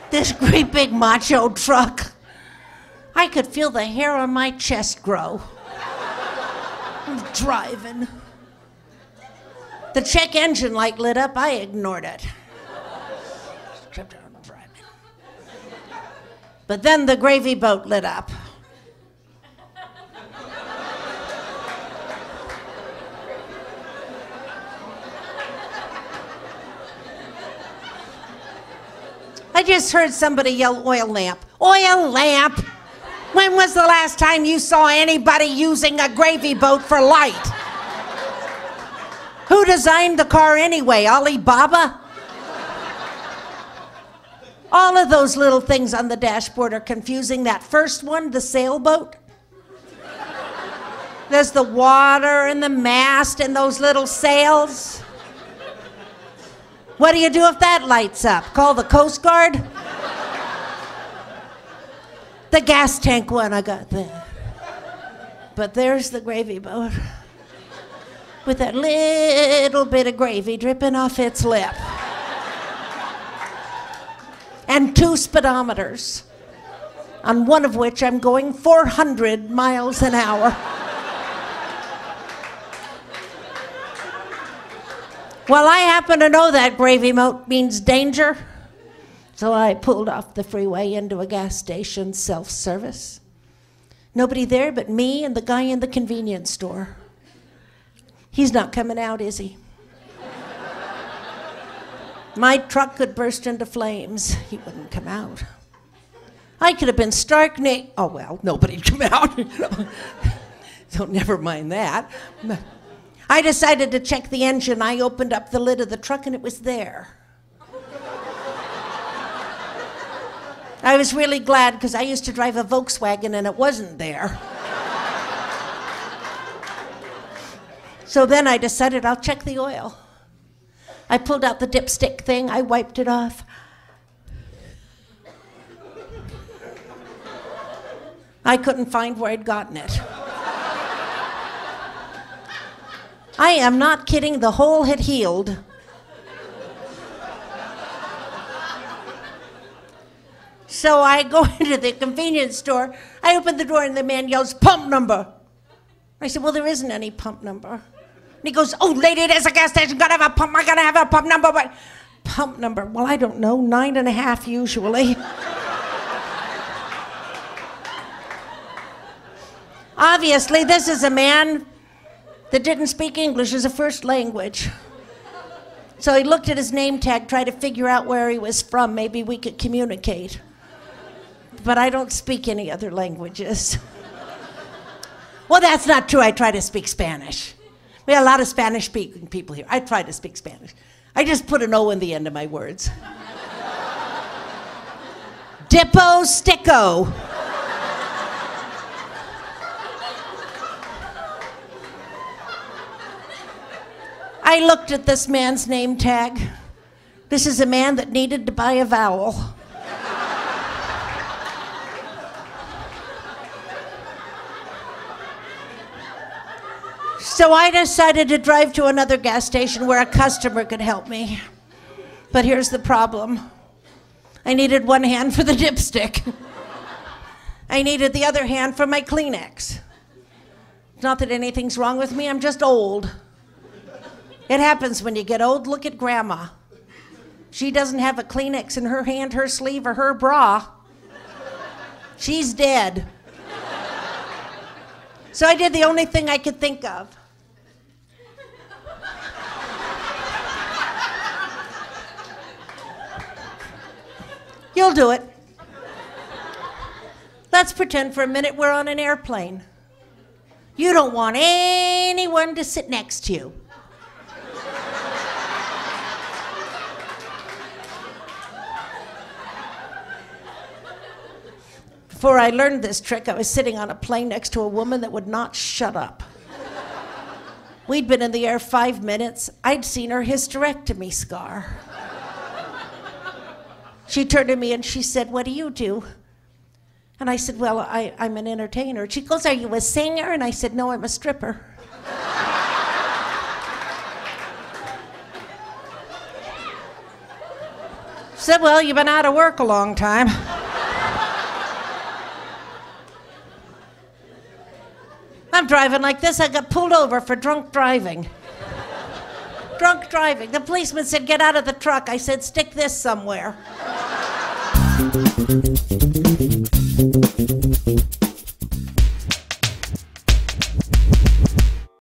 This great big macho truck. I could feel the hair on my chest grow. I'm driving. The check engine light lit up. I ignored it. Kept on driving. But then the gravy boat lit up. I just heard somebody yell, oil lamp. Oil lamp! When was the last time you saw anybody using a gravy boat for light? Who designed the car anyway? Alibaba? All of those little things on the dashboard are confusing. That first one, the sailboat. There's the water and the mast and those little sails. What do you do if that lights up? Call the Coast Guard? The gas tank one, I got that. But there's the gravy boat with that little bit of gravy dripping off its lip. And 2 speedometers, on one of which I'm going 400 miles an hour. Well, I happen to know that gravy boat means danger, so I pulled off the freeway into a gas station, self-service. Nobody there but me and the guy in the convenience store. He's not coming out, is he? My truck could burst into flames. He wouldn't come out. I could have been stark naked. Oh, well, nobody'd come out. So never mind that. I decided to check the engine. I opened up the lid of the truck and it was there. I was really glad because I used to drive a Volkswagen and it wasn't there. So then I decided I'll check the oil. I pulled out the dipstick thing, I wiped it off. I couldn't find where I'd gotten it. I am not kidding, the hole had healed. So I go into the convenience store, I open the door and the man yells, "Pump number." I said, "Well, there isn't any pump number." And he goes, "Oh, lady, there's a gas station, gotta have a pump, I gotta have a pump number, but..." Pump number, well, I don't know, 9.5 usually. Obviously, this is a man that didn't speak English as a first language. So he looked at his name tag, tried to figure out where he was from. Maybe we could communicate. But I don't speak any other languages. Well, that's not true. I try to speak Spanish. We have a lot of Spanish-speaking people here. I try to speak Spanish. I just put an O in the end of my words. Dippo sticko. I looked at this man's name tag. This is a man that needed to buy a vowel. So I decided to drive to another gas station where a customer could help me. But here's the problem. I needed one hand for the dipstick. I needed the other hand for my Kleenex. Not that anything's wrong with me, I'm just old. It happens when you get old. Look at Grandma. She doesn't have a Kleenex in her hand, her sleeve, or her bra. She's dead. So I did the only thing I could think of. You'll do it. Let's pretend for a minute we're on an airplane. You don't want anyone to sit next to you. Before I learned this trick, I was sitting on a plane next to a woman that would not shut up. We'd been in the air 5 minutes. I'd seen her hysterectomy scar. She turned to me and she said, "What do you do?" And I said, "Well, I'm an entertainer." She goes, "Are you a singer?" And I said, "No, I'm a stripper." Said, well, you've been out of work a long time. I'm driving like this. I got pulled over for drunk driving. Drunk driving. The policeman said, get out of the truck. I said, stick this somewhere.